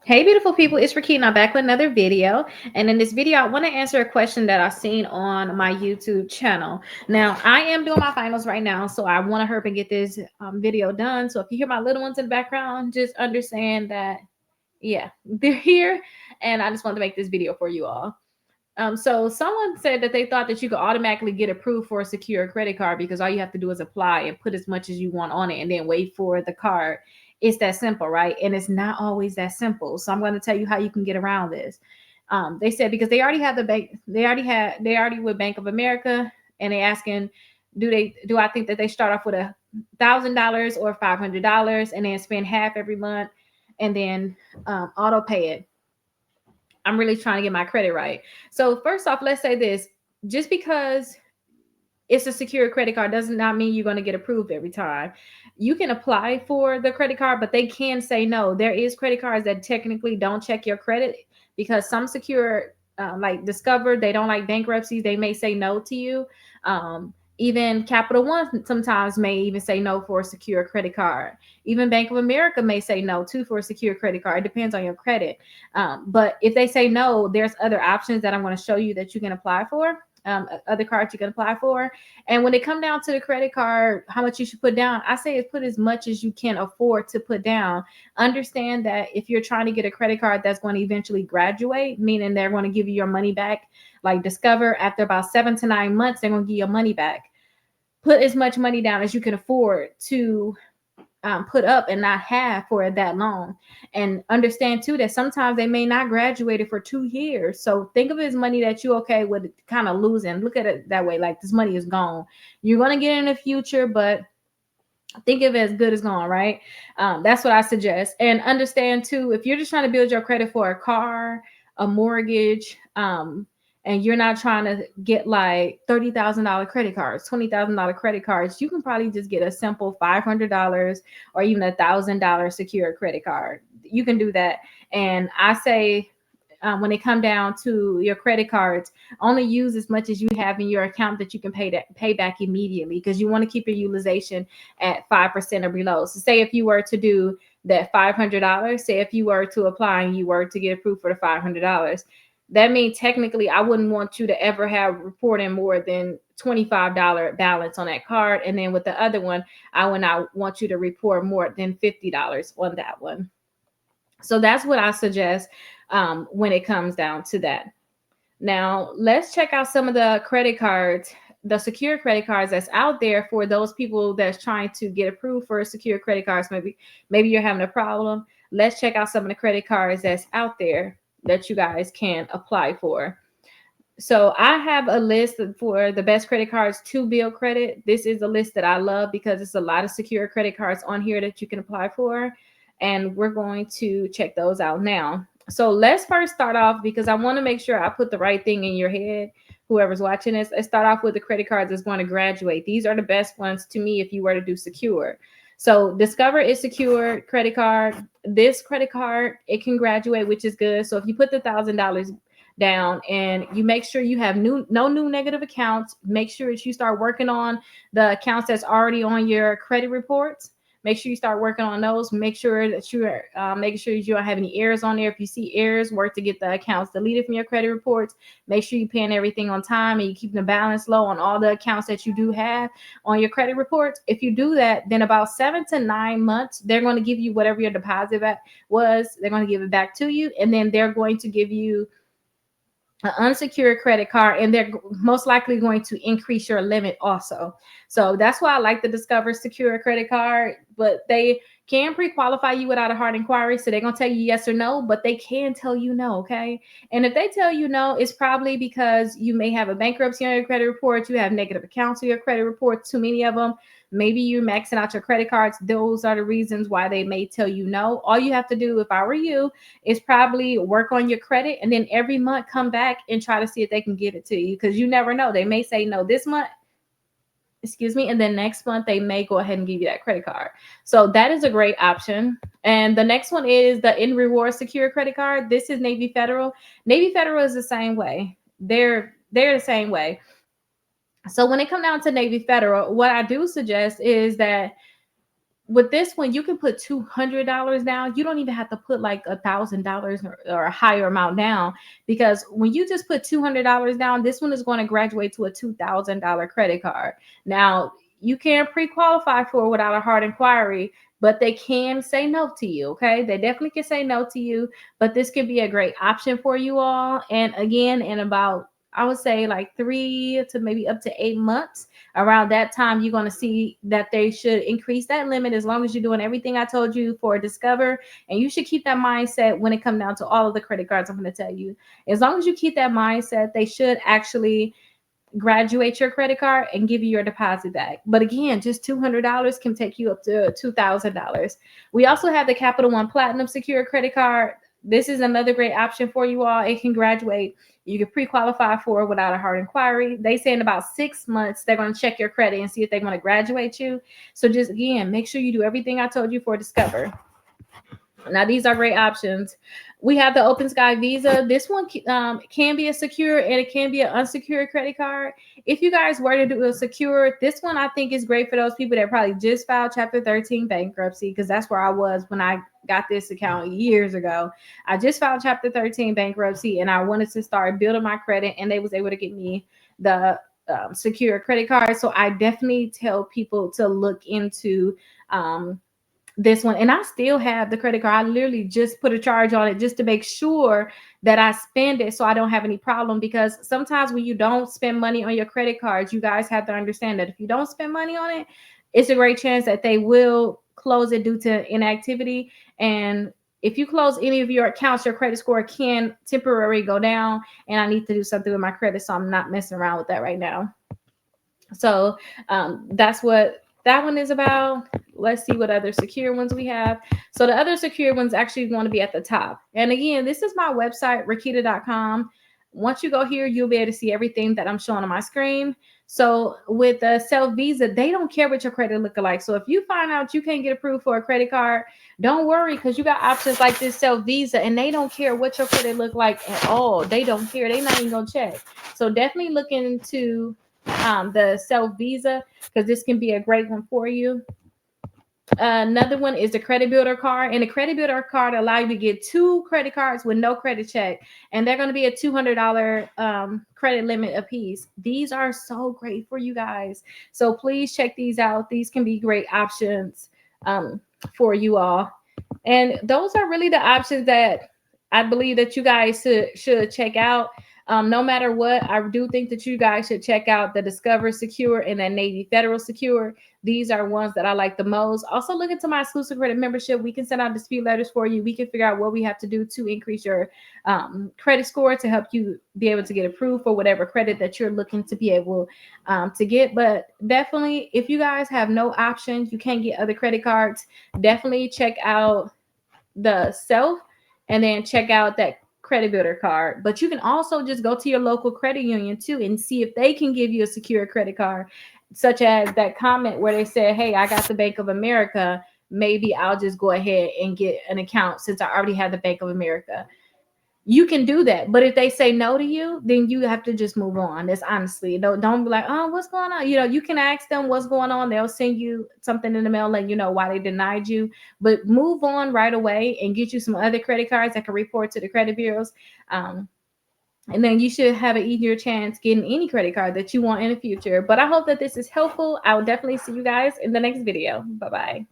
Hey, beautiful people, it's Rickita. I'm back with another video. And in this video, I want to answer a question that I've seen on my YouTube channel. Now, I am doing my finals right now, so I want to hurry up and get this video done. So if you hear my little ones in the background, just understand that, yeah, they're here. And I just want to make this video for you all. So someone said that they thought that you could automatically get approved for a secure credit card because all you have to do is apply and put as much as you want on it and then wait for the card. It's that simple, right? And it's not always that simple. So I'm going to tell you how you can get around this. They said because they already have the bank, they already with Bank of America, and they asking, do I think that they start off with $1,000 or $500 and then spend half every month and then auto pay it? I'm really trying to get my credit right. So first off, let's say this: just because it's a secure credit card does not mean you're going to get approved every time. You can apply for the credit card, but they can say no. There is credit cards that technically don't check your credit because some secure, like Discover, they don't like bankruptcies. They may say no to you. Even Capital One sometimes may even say no for a secure credit card. Even Bank of America may say no too for a secure credit card. It depends on your credit. But if they say no, there's other options that I'm going to show you that you can apply for. Other cards you can apply for. And when it come down to the credit card, how much you should put down, I say put as much as you can afford to put down. Understand that if you're trying to get a credit card that's going to eventually graduate, meaning they're going to give you your money back, like Discover, after about 7 to 9 months, they're going to give you your money back. Put as much money down as you can afford to put up and not have for that long. And understand too that sometimes they may not graduate it for 2 years. So think of it as money that you okay with kind of losing. Look at it that way, like this money is gone. You're gonna get in the future, but think of it as good as gone, right? That's what I suggest. And understand too, if you're just trying to build your credit for a car, a mortgage, and you're not trying to get like $30,000 credit cards, $20,000 credit cards, you can probably just get a simple $500 or even $1,000 secure credit card. You can do that. And I say, when it come down to your credit cards, only use as much as you have in your account that you can pay back immediately, because you want to keep your utilization at 5% or below. So say if you were to do that $500, say if you were to apply and you were to get approved for the $500, that means technically I wouldn't want you to ever have reporting more than $25 balance on that card. And then with the other one, I would not want you to report more than $50 on that one. So that's what I suggest when it comes down to that. Now, let's check out some of the credit cards, the secure credit cards that's out there for those people that's trying to get approved for secure credit cards. Maybe you're having a problem. Let's check out some of the credit cards that's out there that you guys can apply for. So I have a list for the best credit cards to build credit. This is a list that I love because it's a lot of secure credit cards on here that you can apply for. And we're going to check those out now. So let's first start off, because I want to make sure I put the right thing in your head, whoever's watching this. Let's start off with the credit cards that's going to graduate. These are the best ones to me if you were to do secure. So Discover is secure credit card. This credit card, it can graduate, which is good. So if you put the $1,000 down and you make sure you have no new negative accounts, make sure that you start working on the accounts that's already on your credit reports. Make sure you start working on those. Make sure that you're making sure you don't have any errors on there. If you see errors, work to get the accounts deleted from your credit reports. Make sure you're paying everything on time and you're keeping the balance low on all the accounts that you do have on your credit reports. If you do that, then about 7 to 9 months, they're going to give you whatever your deposit was. They're going to give it back to you, and then they're going to give you an unsecured credit card, and they're most likely going to increase your limit also. So that's why I like the Discover secure credit card, but they can pre-qualify you without a hard inquiry. So they're going to tell you yes or no, but they can tell you no. Okay. And if they tell you no, it's probably because you may have a bankruptcy on your credit report. You have negative accounts on your credit report, too many of them. Maybe you're maxing out your credit cards. Those are the reasons why they may tell you no. All you have to do, if I were you, is probably work on your credit, and then every month come back and try to see if they can give it to you, because you never know. They may say no this month, and then next month they may go ahead and give you that credit card. So that is a great option. And the next one is the In Reward Secure Credit Card. This is Navy Federal. Navy Federal is the same way. They're the same way. So when it comes down to Navy Federal, what I do suggest is that with this one, you can put $200 down. You don't even have to put like $1,000 or a higher amount down, because when you just put $200 down, this one is going to graduate to a $2,000 credit card. Now, you can't pre-qualify for it without a hard inquiry, but they can say no to you. Okay, they definitely can say no to you, but this could be a great option for you all. And again, in about, I would say, like 3 to maybe up to 8 months, around that time, you're going to see that they should increase that limit, as long as you're doing everything I told you for Discover. And you should keep that mindset when it comes down to all of the credit cards I'm going to tell you. As long as you keep that mindset, they should actually graduate your credit card and give you your deposit back. But again, just $200 can take you up to $2,000. We also have the Capital One Platinum Secure credit card. This is another great option for you all. It can graduate. You can pre-qualify for it without a hard inquiry. They say in about 6 months, they're going to check your credit and see if they're going to graduate you. So just, again, make sure you do everything I told you for Discover. Now, these are great options. We have the Open Sky Visa. This one can be a secure and it can be an unsecured credit card. If you guys were to do a secure, this one I think is great for those people that probably just filed Chapter 13 bankruptcy, because that's where I was when I got this account years ago. I just filed Chapter 13 bankruptcy and I wanted to start building my credit, and they was able to get me the secure credit card. So I definitely tell people to look into this one. And I still have the credit card. I literally just put a charge on it just to make sure that I spend it so I don't have any problem, because sometimes when you don't spend money on your credit cards, you guys have to understand that if you don't spend money on it, it's a great chance that they will close it due to inactivity. And if you close any of your accounts, your credit score can temporarily go down, and I need to do something with my credit, so I'm not messing around with that right now. So that's what that one is about. Let's see what other secure ones we have. So the other secure ones actually want to be at the top. And again, this is my website, Rickita.com. Once you go here, you'll be able to see everything that I'm showing on my screen. So with the Self Visa, they don't care what your credit look like. So if you find out you can't get approved for a credit card, don't worry, because you got options like this Self Visa, and they don't care what your credit look like at all. They don't care. They're not even gonna check. So definitely look into the Self Visa, because this can be a great one for you. Another one is the credit builder card, and the credit builder card allow you to get 2 credit cards with no credit check, and they're going to be a $200 credit limit a piece. These are so great for you guys, so please check these out. These can be great options for you all, and those are really the options that I believe that you guys should check out. No matter what, I do think that you guys should check out the Discover Secure and the Navy Federal Secure. These are ones that I like the most. Also, look into my exclusive credit membership. We can send out dispute letters for you. We can figure out what we have to do to increase your credit score to help you be able to get approved for whatever credit that you're looking to be able to get. But definitely, if you guys have no options, you can't get other credit cards, definitely check out the Self, and then check out that credit builder card. But you can also just go to your local credit union too and see if they can give you a secure credit card, such as that comment where they said, hey, I got the Bank of America, maybe I'll just go ahead and get an account since I already have the Bank of America. You can do that. But if they say no to you, then you have to just move on. That's honestly, don't be like, oh, what's going on? You can ask them what's going on. They'll send you something in the mail letting you know why they denied you. But move on right away and get you some other credit cards that can report to the credit bureaus. And then you should have an easier chance getting any credit card that you want in the future. But I hope that this is helpful. I will definitely see you guys in the next video. Bye-bye.